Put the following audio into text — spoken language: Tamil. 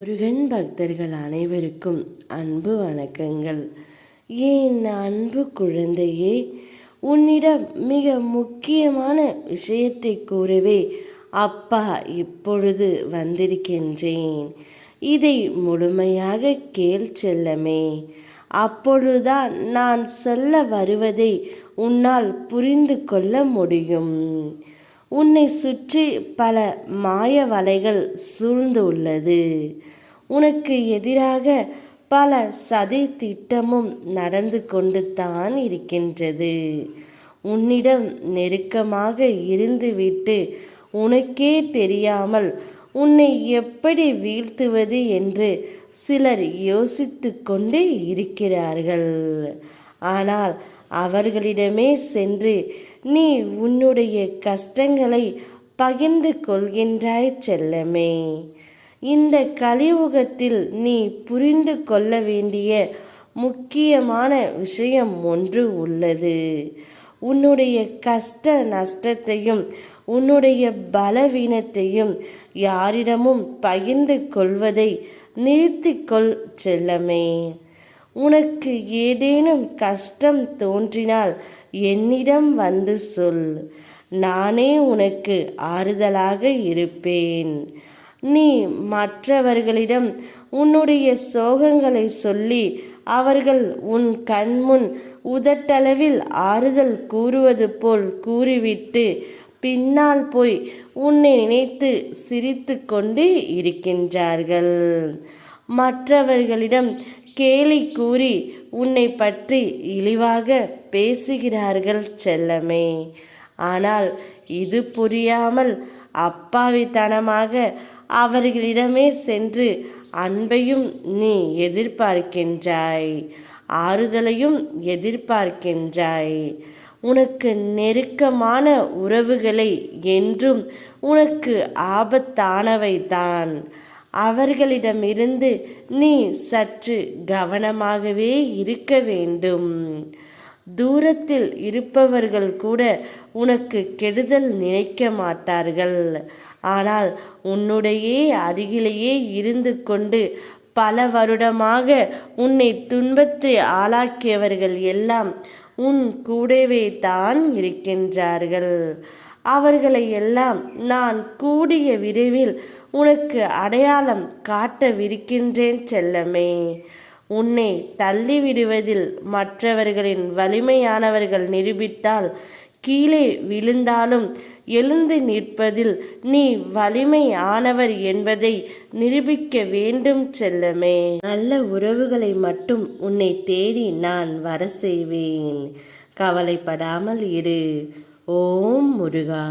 முருகன் பக்தர்கள் அனைவருக்கும் அன்பு வணக்கங்கள். என் அன்பு குழந்தையே, உன்னிடம் மிக முக்கியமான விஷயத்தை கூறவே அப்பா இப்பொழுது வந்திருக்கின்றேன். இதை முழுமையாக கேள் செல்லமே. அப்பொழுதுதான் நான் சொல்ல வருவதை உன்னால் புரிந்து கொள்ள முடியும். உன்னை சுற்றி பல மாய வலைகள் சூழ்ந்து உள்ளது. உனக்கு எதிராக பல சதி திட்டமும் நடந்து கொண்டு தான் இருக்கின்றது. உன்னிடம் நெருக்கமாக இருந்துவிட்டு உனக்கே தெரியாமல் உன்னை எப்படி வீழ்த்துவது என்று சிலர் யோசித்து கொண்டு இருக்கிறார்கள். ஆனால் அவர்களிடமே சென்று நீ உன்னுடைய கஷ்டங்களை பகிர்ந்து கொள்கின்றாய் செல்லமே. இந்த கலியுகத்தில் நீ புரிந்து கொள்ள வேண்டிய முக்கியமான விஷயம் ஒன்று உள்ளது. உன்னுடைய கஷ்ட நஷ்டத்தையும் உன்னுடைய பலவீனத்தையும் யாரிடமும் பகிர்ந்து கொள்வதை நிறுத்திக்கொள் செல்லமே. உனக்கு ஏதேனும் கஷ்டம் தோன்றினால் என்னிடம் வந்து சொல். நானே உனக்கு ஆறுதலாக இருப்பேன். நீ மற்றவர்களிடம் உன்னுடைய சோகங்களை சொல்லி அவர்கள் உன் கண்முன் உதட்டளவில் ஆறுதல் கூறுவது போல் கூறிவிட்டு பின்னால் போய் உன்னை நினைத்து சிரித்து கொண்டு இருக்கின்றார்கள். மற்றவர்களிடம் கேலி கூறி உன்னை பற்றி இழிவாக பேசுகிறார்கள் செல்லமே. ஆனால் இது புரியாமல் அப்பாவித்தனமாக அவர்களிடமே சென்று அன்பையும் நீ எதிர்பார்க்கின்றாய், ஆறுதலையும் எதிர்பார்க்கின்றாய். உனக்கு நெருக்கமான உறவுகளை என்றும் உனக்கு ஆபத்தானவைதான். அவர்களிடமிருந்து நீ சற்று கவனமாகவே இருக்க வேண்டும். தூரத்தில் இருப்பவர்கள் கூட உனக்கு கெடுதல் நினைக்க மாட்டார்கள். ஆனால் உன்னுடைய அருகிலேயே இருந்து கொண்டு பல வருடமாக உன்னை துன்பத்தை ஆளாக்கியவர்கள் எல்லாம் உன் கூடவே தான் இருக்கின்றார்கள். அவர்களை எல்லாம் நான் கூடிய விரைவில் உனக்கு அடையாளம் காட்டவிருக்கின்றேன் செல்லமே. உன்னை தள்ளிவிடுவதில் மற்றவர்களின் வலிமையானவர்கள் நிரூபித்தால் கீழே விழுந்தாலும் எழுந்து நிற்பதில் நீ வலிமை ஆனவர் என்பதை நிரூபிக்க வேண்டும் செல்லமே. நல்ல உறவுகளை மட்டும் உன்னை தேடி நான் வர செய்வேன். கவலைப்படாமல் இரு. ஓம் முருகா.